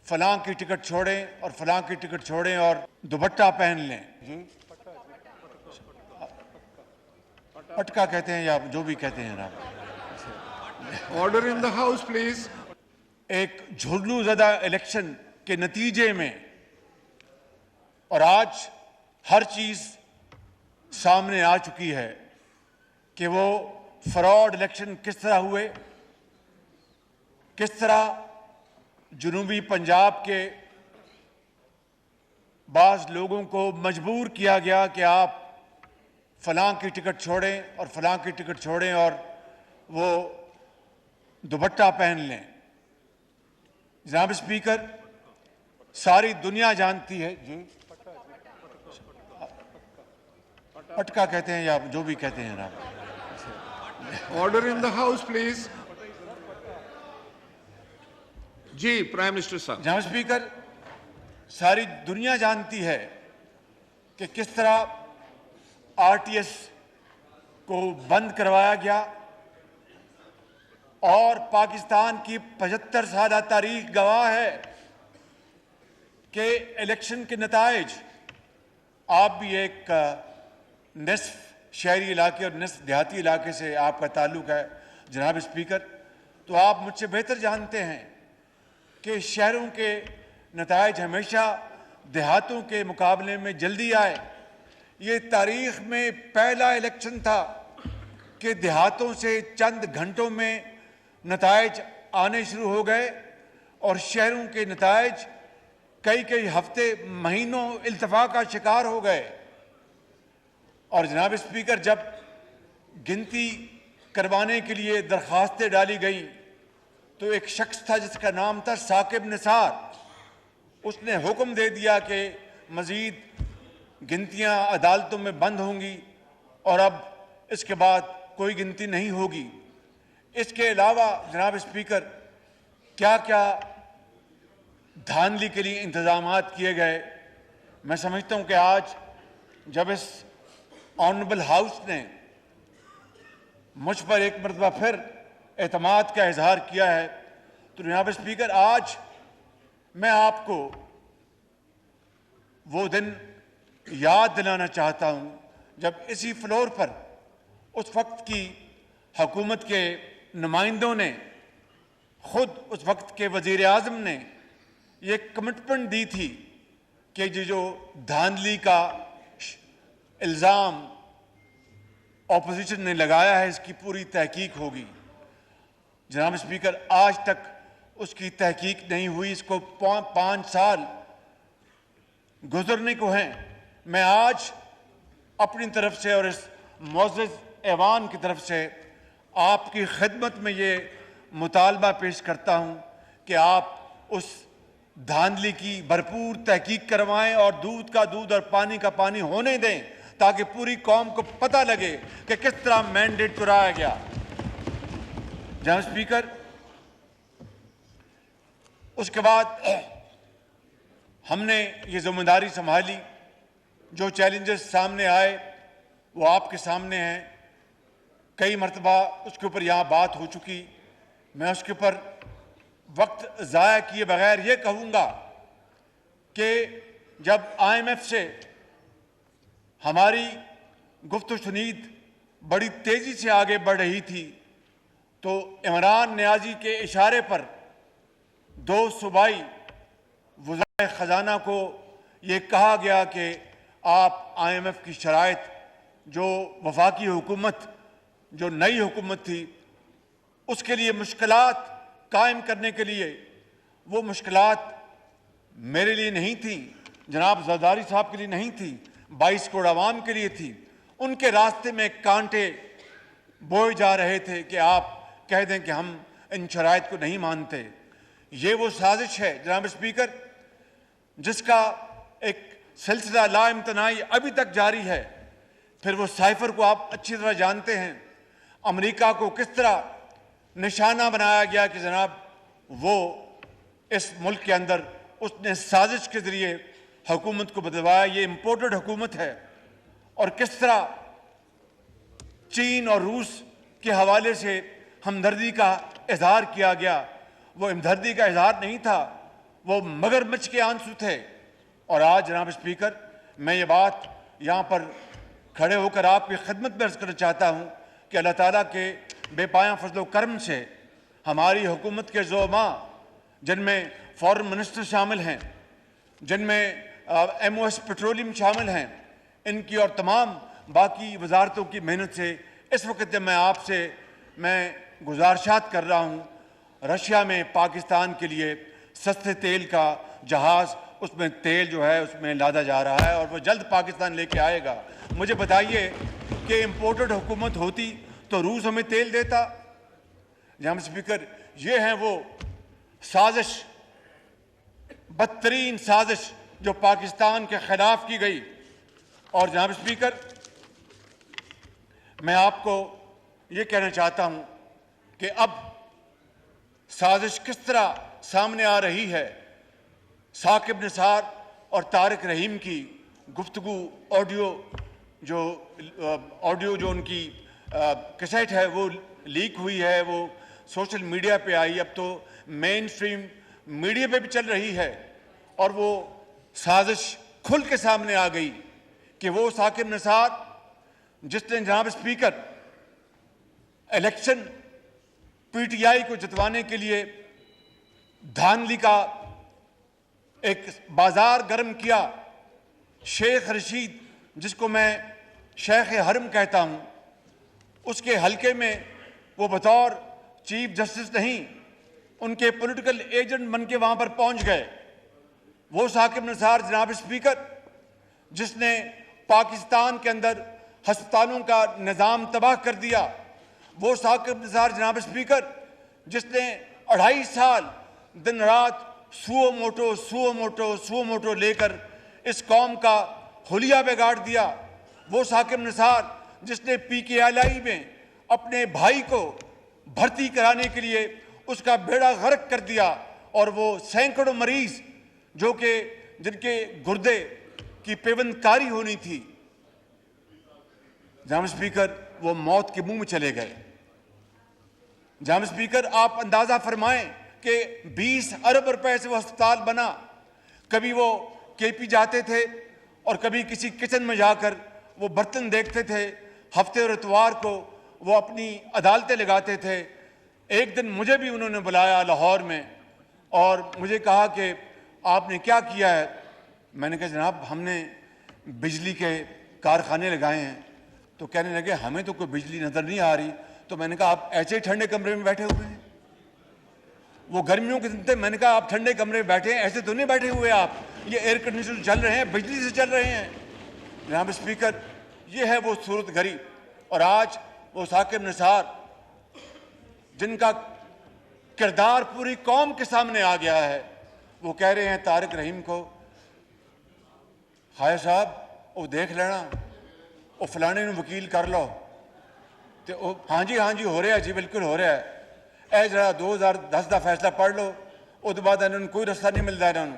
फलां की टिकट छोड़ें और फलां की टिकट छोड़ें और दुपट्टा पहन लें। जी, पटका कहते हैं या जो भी कहते हैं आप। Order in the house please. एक झुर्नू ज़दा इलेक्शन के नतीजे में और आज हर चीज सामने आ चुकी है कि वो फ्रॉड इलेक्शन किस तरह हुए, किस तरह जुनूबी पंजाब के बाज़ लोगों को मजबूर किया गया कि आप फलां की टिकट छोड़ें और फलां की टिकट छोड़ें और वो दुपट्टा पहन लें। जनाब स्पीकर, सारी दुनिया जानती है। जी, पटका कहते हैं या जो भी कहते हैं आप। Order in the house please. जी, प्राइम मिनिस्टर साहब। जनाब स्पीकर, सारी दुनिया जानती है कि किस तरह आरटीएस को बंद करवाया गया और पाकिस्तान की 75 साल तारीख गवाह है कि इलेक्शन के नताइज, आप भी एक निस्फ शहरी इलाके और निस्फ देहाती इलाके से आपका ताल्लुक है जनाब स्पीकर, तो आप मुझसे बेहतर जानते हैं कि शहरों के नताइज हमेशा देहातों के मुकाबले में जल्दी आए। ये तारीख में पहला इलेक्शन था कि देहातों से चंद घंटों में नताइज आने शुरू हो गए और शहरों के नताइज कई कई हफ्ते महीनों इल्तफा का शिकार हो गए। और जनाब स्पीकर, जब गिनती करवाने के लिए दरखास्तें डाली गई तो एक शख्स था जिसका नाम था साकिब निसार, उसने हुक्म दे दिया कि मजीद गिनतियां अदालतों में बंद होंगी और अब इसके बाद कोई गिनती नहीं होगी। इसके अलावा जनाब स्पीकर, क्या क्या धांधली के लिए इंतजामात किए गए। मैं समझता हूं कि आज जब इस ऑनरेबल हाउस ने मुझ पर एक मरतबा फिर एतमाद का इजहार किया है, तो जनाब स्पीकर, आज मैं आपको वो दिन याद दिलाना चाहता हूं जब इसी फ्लोर पर उस वक्त की हुकूमत के नुमाइंदों ने, खुद उस वक्त के वजीर आज़म ने ये कमिटमेंट दी थी कि ये जो धांधली का इल्ज़ाम ऑपोजिशन ने लगाया है इसकी पूरी तहकीक होगी। जनाब स्पीकर, आज तक उसकी तहकीक नहीं हुई। इसको 5 साल गुजरने को हैं। मैं आज अपनी तरफ से और इस मुअज़्ज़ज़ ऐवान की तरफ से आपकी खिदमत में ये मुतालबा पेश करता हूँ कि आप उस धांधली की भरपूर तहकीक करवाएं और दूध का दूध और पानी का पानी होने दें ताकि पूरी कौम को पता लगे कि किस तरह मैंडेट चुराया गया। जनाब स्पीकर, उसके बाद हमने ये जिम्मेदारी संभाली। जो चैलेंजेस सामने आए वो आपके सामने हैं। कई मरतबा उसके ऊपर यहाँ बात हो चुकी। मैं उसके ऊपर वक्त ज़ाया किए बगैर ये कहूँगा कि जब IMF से हमारी गुफ्तगू शुनीद बड़ी तेज़ी से आगे बढ़ रही थी तो इमरान नियाज़ी के इशारे पर 2 सूबाई वज़ाए ख़जाना को ये कहा गया कि आप IMF की शराइत, जो वफाकी हुकूमत, जो नई हुकूमत थी, उसके लिए मुश्किलात कायम करने के लिए, वो मुश्किलात मेरे लिए नहीं थी, जनाब ज़रदारी साहब के लिए नहीं थी, 22 करोड़ आवाम के लिए थी। उनके रास्ते में कांटे बोए जा रहे थे कि आप कह दें कि हम इन शराइत को नहीं मानते। ये वो साजिश है जनाब स्पीकर जिसका एक सिलसिला लाइम्तनाई अभी तक जारी है। फिर वो साइफर को आप अच्छी तरह जानते हैं। अमेरिका को किस तरह निशाना बनाया गया कि जनाब वो इस मुल्क के अंदर उसने साजिश के ज़रिए हुकूमत को बदलवाया। ये इम्पोर्टेड हुकूमत है। और किस तरह चीन और रूस के हवाले से हमदर्दी का इजहार किया गया। वो हमदर्दी का इजहार नहीं था, वो मगरमच्छ के आंसू थे। और आज जनाब स्पीकर, मैं ये बात यहाँ पर खड़े होकर आपकी खिदमत में अर्ज़ करना चाहता हूँ कि अल्लाह ताला के बेपाया फजलो करम से हमारी हुकूमत के ज़ोमा, जिनमें फॉरेन मिनिस्टर शामिल हैं, जिनमें MOS पेट्रोलियम शामिल हैं, इनकी और तमाम बाकी वजारतों की मेहनत से इस वक्त जब मैं गुजारिशात कर रहा हूँ, रशिया में पाकिस्तान के लिए सस्ते तेल का जहाज़, उसमें तेल जो है उसमें लादा जा रहा है और वो जल्द पाकिस्तान लेके आएगा। मुझे बताइए कि इम्पोर्टेड हुकूमत होती तो रूस हमें तेल देता? जनाब स्पीकर, ये हैं वो साजिश, बदतरीन साजिश जो पाकिस्तान के खिलाफ की गई। और जनाब स्पीकर, मैं आपको ये कहना चाहता हूं कि अब साजिश किस तरह सामने आ रही है। साकिब निसार और तारिक रहीम की गुफ्तगू ऑडियो जो उनकी कैसेट है वो लीक हुई है, वो सोशल मीडिया पे आई, अब तो मेन स्ट्रीम मीडिया पे भी चल रही है। और वो साजिश खुल के सामने आ गई कि वो साकिब निसार जिसने जनाब स्पीकर इलेक्शन PTI को जितवाने के लिए धांधली का एक बाजार गर्म किया, शेख रशीद, जिसको मैं शेख हरम कहता हूं, उसके हलके में वो बतौर चीफ जस्टिस नहीं, उनके पॉलिटिकल एजेंट बन के वहां पर पहुंच गए। वो साकिब निसार जनाब स्पीकर जिसने पाकिस्तान के अंदर अस्पतालों का निज़ाम तबाह कर दिया, वो साकिब निसार जनाब स्पीकर जिसने 2.5 साल दिन रात सुओ मोटो लेकर इस कौम का हुलिया बिगाड़ दिया, वो साकिब निसार जिसने PKLI में अपने भाई को भर्ती कराने के लिए उसका बेड़ा गर्क कर दिया और वो सैकड़ों मरीज जो कि जिनके गुर्दे की पेवंदकारी होनी थी, जनाब स्पीकर, वो मौत के मुंह में चले गए। जनाब स्पीकर, आप अंदाजा फरमाएं कि 20 अरब रुपए से वो अस्पताल बना। कभी वो KP जाते थे और कभी किसी किचन में जाकर वो बर्तन देखते थे। हफ्ते और इतवार को वो अपनी अदालतें लगाते थे। एक दिन मुझे भी उन्होंने बुलाया लाहौर में और मुझे कहा कि आपने क्या किया है। मैंने कहा जनाब हमने बिजली के कारखाने लगाए हैं। तो कहने लगे हमें तो कोई बिजली नज़र नहीं आ रही। तो मैंने कहा आप ऐसे ही ठंडे कमरे में बैठे हुए हैं, वो गर्मियों के दिन थे। मैंने कहा आप ठंडे कमरे में बैठे हैं, ऐसे तो नहीं बैठे हुए आप, ये एयर कंडीशनर चल रहे हैं, बिजली से चल रहे हैं। जनाब स्पीकर, ये है वो सूरत घड़ी। और आज वो साकिब निसार जिनका किरदार पूरी कौम के सामने आ गया है, वो कह रहे हैं तारिक रहीम को, हाय साहब वो देख लेना, वो फलाने ਨੂੰ वकील कर लो। तो हाँ जी हो रहा है जी, बिल्कुल हो रहा है। ए जरा 2010 का फैसला पढ़ लो, उसके बाद इन्होंने कोई रस्ता नहीं मिलता इन्होंने।